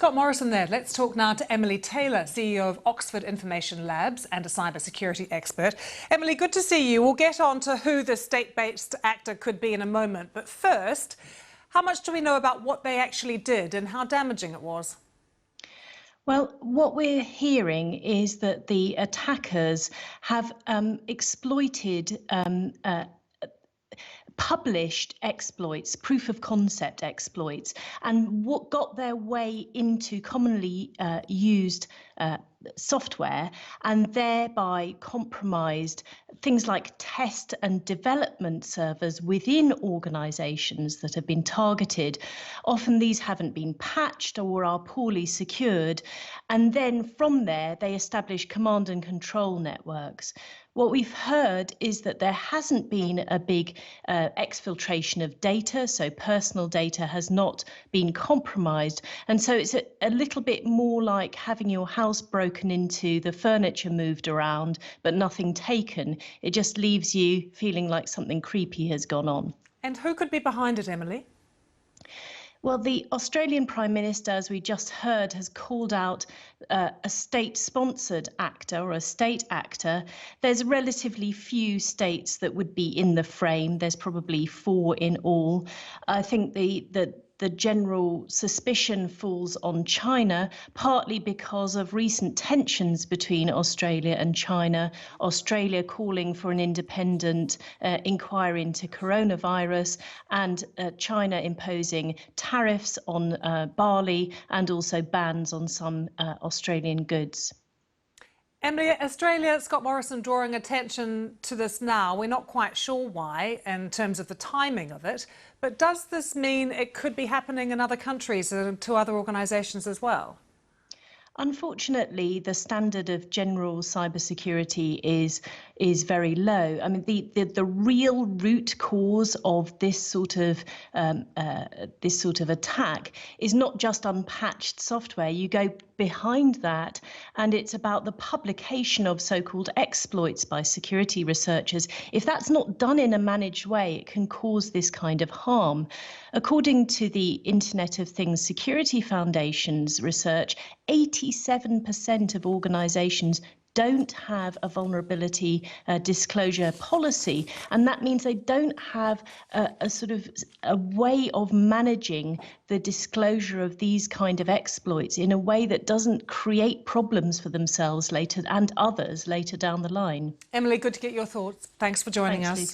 Scott Morrison there. Let's talk now to Emily Taylor, CEO of Oxford Information Labs and a cybersecurity expert. Emily, good to see you. We'll get on to who the state-based actor could be in a moment. But first, how much do we know about what they actually did and how damaging it was? Well, what we're hearing is that the attackers have exploited published exploits, proof of concept exploits, and what got their way into commonly used software and thereby compromised things like test and development servers within organizations that have been targeted. Often these haven't been patched or are poorly secured, and then from there they establish command and control networks. What we've heard is that there hasn't been a big exfiltration of data, so personal data has not been compromised. And so it's a little bit more like having your house broken into, the furniture moved around, but nothing taken. It just leaves you feeling like something creepy has gone on. And who could be behind it, Emily? Well, the Australian Prime Minister, as we just heard, has called out a state-sponsored actor or a state actor. There's relatively few states that would be in the frame. There's probably 4 in all. I think the general suspicion falls on China, partly because of recent tensions between Australia and China, Australia calling for an independent inquiry into coronavirus, and China imposing tariffs on barley and also bans on some Australian goods. Emily, Australia, Scott Morrison drawing attention to this now. We're not quite sure why in terms of the timing of it, but does this mean it could be happening in other countries and to other organisations as well? Unfortunately, the standard of general cybersecurity is very low. I mean, the real root cause of this sort of attack is not just unpatched software. You go behind that, and it's about the publication of so-called exploits by security researchers. If that's not done in a managed way, it can cause this kind of harm. According to the Internet of Things Security Foundation's research, 87% of organizations don't have a vulnerability disclosure policy, and that means they don't have a way of managing the disclosure of these kind of exploits in a way that doesn't create problems for themselves later and others later down the line. Emily, good to get your thoughts. Thanks for joining us. Lisa.